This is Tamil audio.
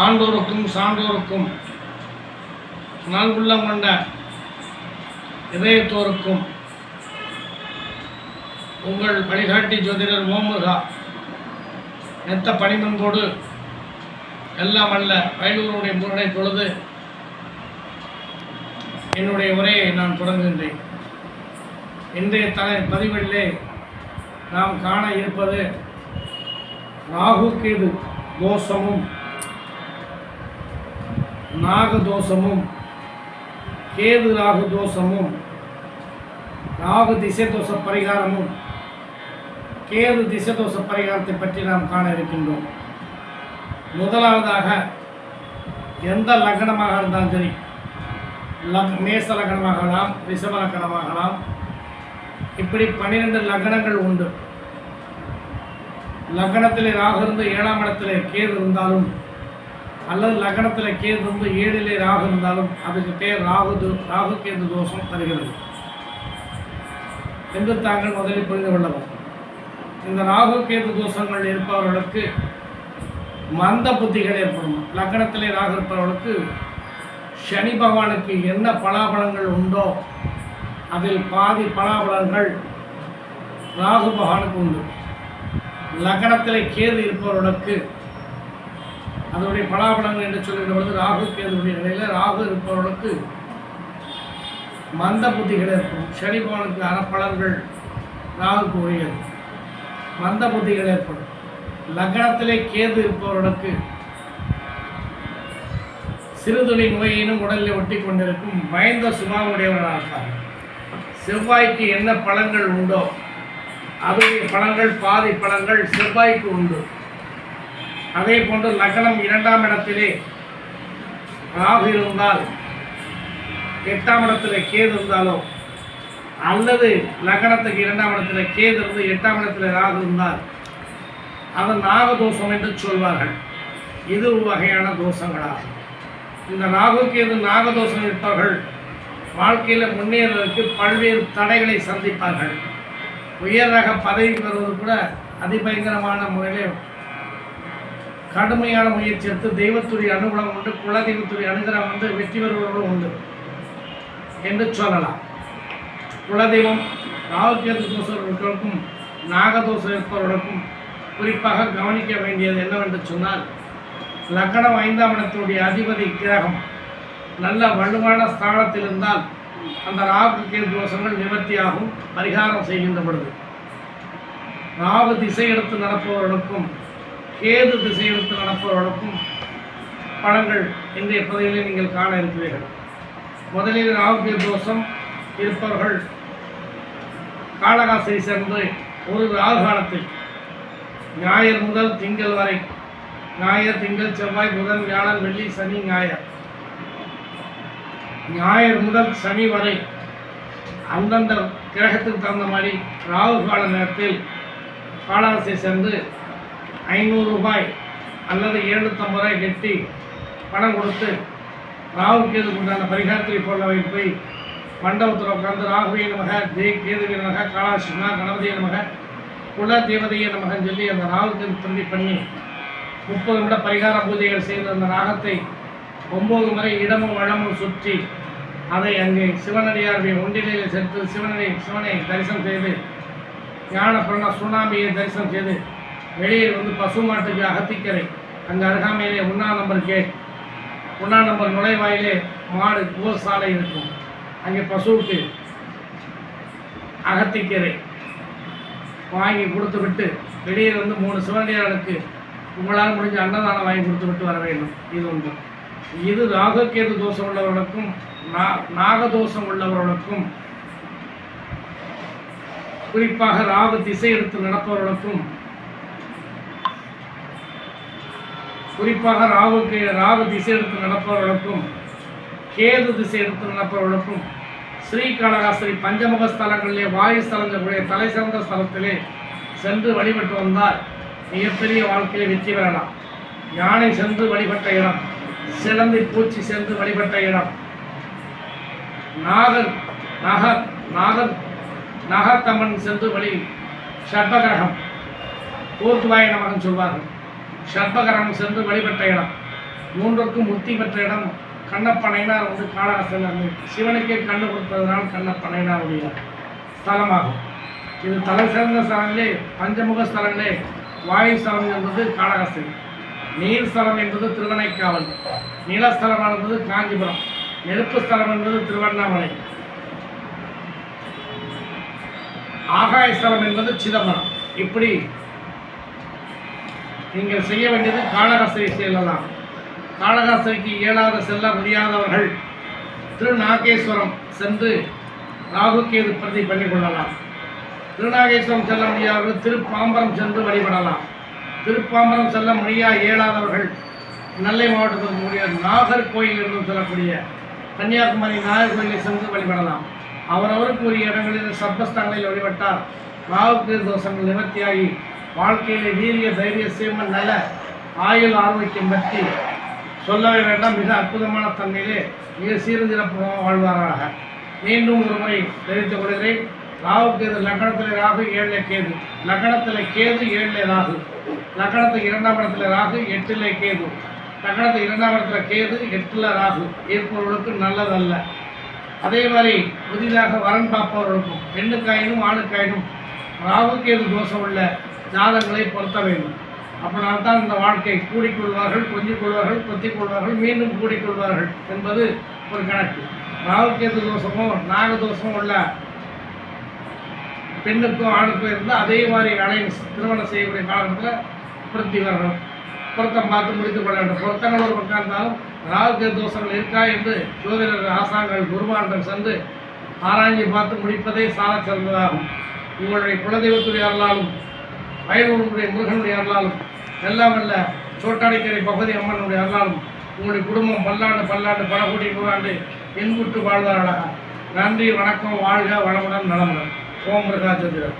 ஆண்டோருக்கும் சான்றோருக்கும் நல்வுள்ளம் கொண்ட இதயத்தோருக்கும் உங்கள் வழிகாட்டி ஜோதிடர் ஓமுருகா நெத்த பணிமன்போடு எல்லாம் அல்ல வயலூருடைய முருகனை தொழுது என்னுடைய உரையை நான் தொடங்குகின்றேன். இன்றைய பதிவிலே நாம் காண இருப்பது ராகு கேது தோஷமும் நாகதோஷமும் கேது ராகு தோஷமும் ராகு திசை தோஷ பரிகாரமும் கேது திசை தோஷ பரிகாரத்தை பற்றி நாம் காண இருக்கின்றோம். முதலாவதாக எந்த லக்னமாக இருந்தாலும் சரி, மேச லக்னமாகலாம், ரிஷப லக்னமாகலாம், இப்படி 12 லக்னங்கள் உண்டு. லக்னத்திலே ராகு இருந்து 7ஆம் இடத்திலே கேது இருந்தாலும் அல்லது லக்னத்தில் கேது இருந்து 7லே ராகு இருந்தாலும் அதுக்கு பேர் ராகு கேது தோஷம் வருகிறது என்று தாங்கள் முதலில் புரிந்து கொள்ளவும். இந்த ராகு கேது தோஷங்கள் இருப்பவர்களுக்கு மந்த புத்திகள் ஏற்படும். லக்னத்திலே ராகு இருப்பவர்களுக்கு சனி பகவானுக்கு என்ன பலாபலங்கள் உண்டோ அதில் பாதி பலாபலங்கள் ராகு பகவானுக்கு உண்டு. லக்னத்திலே கேது இருப்பவர்களுக்கு அதனுடைய பலாபலங்கள் என்று சொல்கின்ற பொழுது ராகு கேதுடைய நிலையில் ராகு இருப்பவர்களுக்கு மந்த புத்திகள் ஏற்படும். சனி பகவானுக்கு அறப்பலன்கள் ராகுக்கு உரியது, மந்த புத்திகள் ஏற்படும். லக்னத்திலே கேது இருப்பவர்களுக்கு சிறுதுளி நோயினும் உடலில் ஒட்டி கொண்டிருக்கும் பயந்த சுபாவுடையவர்களாக இருப்பார். செவ்வாய்க்கு என்ன பலன்கள் உண்டோ அதனுடைய பலன்கள் பாதி பலன்கள் செவ்வாய்க்கு உண்டு. அதே போன்று லக்னம் 2ஆம் இடத்திலே ராகு இருந்தால் 8ஆம் இடத்திலே கேது இருந்தாலோ அல்லது லக்னத்துக்கு 2ஆம் இடத்திலே கேது இருந்து 8ஆம் இடத்திலே ராகு இருந்தால் அது நாகதோஷம் என்று சொல்வார்கள். இது ஒரு வகையான தோஷங்களாகும். இந்த ராகு கேது நாகதோஷம் இருப்பவர்கள் வாழ்க்கையில் முன்னேறுவதற்கு பல்வேறு தடைகளை சந்திப்பார்கள். உயர் ரக பதவி பெறுவது கூட அதிபயங்கரமான முறையிலே கடுமையான முயற்சி எடுத்து தெய்வத்துடைய அனுகூலம் உண்டு, குலதெய்வத்துடைய அனுகிரகம் வந்து வெற்றி பெறுபவர்களும் உண்டு என்று சொல்லலாம். குலதெய்வம் ராகுகேது தோஷம் இருப்பவர்களுக்கும் நாகதோஷம் இருப்பவர்களுக்கும் குறிப்பாக கவனிக்க வேண்டியது என்னவென்று சொன்னால், லக்னம் 5ஆம் இடத்துடைய அதிபதி கிரகம் நல்ல வலுவான ஸ்தானத்தில் இருந்தால் அந்த ராகுகேது தோஷங்கள் நிவர்த்தியாகும். பரிகாரம் செய்கின்ற பொழுது ராகு திசை எடுத்து நடப்பவர்களுக்கும் கேது திசை எடுத்து நடப்பவர்களுக்கும் பலன்கள் இன்றைய பகுதியில் நீங்கள் காண இருக்கிறீர்கள். முதலில் ராகு தோஷம் இருப்பவர்கள் காலகாசை சேர்ந்து ஒரு ராகு காலத்தில் ஞாயிறு முதல் திங்கள் வரை, ஞாயிறு திங்கள் செவ்வாய் புதன் வியாழன் வெள்ளி சனி ஞாயிறு முதல் சனி வரை அந்தந்த கிரகத்துக்கு தகுந்த மாதிரி ராகு கால நேரத்தில் காலகாசை சேர்ந்து 500 ரூபாய் அல்லது 750 ரூபாய் கட்டி பணம் கொடுத்து ராகு கேதுக்கு உண்டான பரிகாரத்தை போலவை போய் மண்டபத்தில் உட்கார்ந்து ராகுவே நமக, கேதுவே நமக, காலாசிமா கணபதிய நமக, குல தேவதைய நமகன்னு சொல்லி அந்த ராகு கேது திரும்பி பண்ணி 30 நிமிட பரிகார பூஜைகள் செய்து அந்த ராகத்தை 9 முறை இடமும் வளமும் சுற்றி அதை அங்கே சிவனடியாருடைய ஒன்றிலையில் சேர்த்து சிவனை தரிசனம் செய்து ஞான பிரண சுனாமியை தரிசனம் செய்து வெளியே வந்து பசுமாட்டுக்கு அகத்திக்கரை அங்கே அருகாமையிலே 1ஆம் நம்பர் கேட், 1ஆம் நம்பர் நுழைவாயிலே மாடு கோசாலை இருக்கும். அங்கே பசுவுக்கு அகத்திக்கரை வாங்கி கொடுத்து விட்டு வெளியே வந்து 3 சிவனடியார்களுக்கு உங்களால் முடிஞ்ச அன்னதானம் வாங்கி கொடுத்து விட்டு வர வேண்டும். இது ஒன்று. இது ராகுகேது தோஷம் உள்ளவர்களுக்கும் நாகதோஷம் உள்ளவர்களுக்கும் குறிப்பாக ராகு திசை எடுத்து நடப்பவர்களுக்கும் ராகு திசை எடுத்து நடப்பவர்களுக்கும் கேது திசை எடுத்து நடப்பவர்களுக்கும் ஸ்ரீகாளஹஸ்தி பஞ்சமுக ஸ்தலங்களிலே வாயு ஸ்தலங்களுடைய தலை சிறந்த ஸ்தலத்திலே சென்று வழிபட்டு வந்தால் மிகப்பெரிய வாழ்க்கையை வெற்றி பெறலாம். யானை சென்று வழிபட்ட இடம், சிலந்தி பூச்சி சென்று வழிபட்ட இடம், நாகத்தம்மன் சென்று வழி சர்பகிரகம் ஊர்துவாய நமகன் சொல்வார்கள். சர்பகரம் சென்று வழிபட்ட இடம். மூன்றுக்கும் முத்தி பெற்ற இடம் கண்ணப்பனைனார் வந்து காளஹஸ்தி சிவனுக்கே கண்ணு கொடுத்ததுனால் கண்ணப்பனைனாருடைய ஸ்தலமாகும். இது தலை சிறந்த ஸ்தலங்களே பஞ்சமுக ஸ்தலங்களே வாயு ஸ்தலம் என்பது காளஹஸ்தி, நீர் ஸ்தலம் என்பது திருவனைக்காவல், நிலஸ்தலம் என்பது காஞ்சிபுரம், நெருப்பு ஸ்தலம் என்பது திருவண்ணாமலை, ஆகாய ஸ்தலம் என்பது சிதம்பரம். இப்படி நீங்கள் செய்ய வேண்டியது காளஹஸ்தி செல்லலாம். காளஹஸ்திக்கு இயலாத செல்ல முடியாதவர்கள் திருநாகேஸ்வரம் சென்று ராகுகேது பிரதி பண்ணி கொள்ளலாம். திருநாகேஸ்வரம் செல்ல முடியாதவர்கள் திருப்பாம்பரம் சென்று வழிபடலாம். திருப்பாம்பரம் செல்ல இயலாதவர்கள் நெல்லை மாவட்டத்தில் இருக்கக்கூடிய நாகர்கோயில் என்றும் சொல்லக்கூடிய கன்னியாகுமரி நாகர்கோயிலை சென்று வழிபடலாம். அவரவருக்கு உரிய இடங்களில் சப்தஸ்தங்களில் வழிபட்டால் ராகுகேது தோஷங்கள் நிவர்த்தியாகி வாழ்க்கையிலே வீரிய தைரிய சேமன் நல்ல ஆயுள் ஆரோக்கியம் பற்றி சொல்லவே வேண்டாம். மிக அற்புதமான தன்மையிலே மிக சீர்திருப்பமாக வாழ்வாராக. மீண்டும் ஒரு முறை தெரிவித்துக் கொள்கிறேன். ராகுகேது லக்னத்தில் ராகு 7 கேது, லக்னத்தில் கேது 7 ராகு, லக்னத்துக்கு 2ஆம் இடத்துல ராகு 8 கேது, லக்னத்துக்கு 2ஆம் இடத்துல கேது 8 ராகு இருப்பவர்களுக்கு நல்லதல்ல. அதே மாதிரி புதிதாக வரன் பார்ப்பவர்களுக்கும் பெண்ணுக்காயினும் ஆணுக்காயினும் ராகுகேது தோஷம் உள்ள ஜாதகங்களை பொருத்த வேண்டும். அப்படினால்தான் இந்த வாழ்க்கை கூடிக்கொள்வார்கள், கொஞ்சிக் கொள்வார்கள், கொத்திக் கொள்வார்கள், மீண்டும் கூடிக்கொள்வார்கள் என்பது ஒரு கணக்கு. ராகுகேது தோஷமோ நாகதோஷமோ உள்ள பெண்ணுக்கும் ஆணுக்கும் இருந்தால் அதே மாதிரி அலைன்ஸ் திருமணம் செய்யக்கூடிய காலத்தில் பொருத்தி வரணும். பொருத்தம் பார்த்து முடித்துக் கொள்ள வேண்டும். பொருத்தங்கள் ஒரு பக்கம் இருந்தாலும் ராகுகேது தோஷங்கள் இருக்கா என்று ஜோதிடர் ஆசான்கள் குருமான்கள் சென்று ஆராய்ச்சி பார்த்து முடிப்பதே சால சிறந்ததாகும். உங்களுடைய குலதெய்வத்துடைய அருளாலும் வயலூருடைய முருகனுடைய அருளாலும் எல்லாம் அல்ல சோட்டாடிக்கரை பகுதி அம்மனுடைய அருளாலும் உங்களுடைய குடும்பம் பல்லாண்டு பல்லாண்டு பல கோடி நூறாண்டு இன்புற்று வாழ்வார்களாக. நன்றி, வணக்கம், வாழ்க வளமுடன் நலமுடன். ஓம் பிரகாஷ் ஜோதிடர்.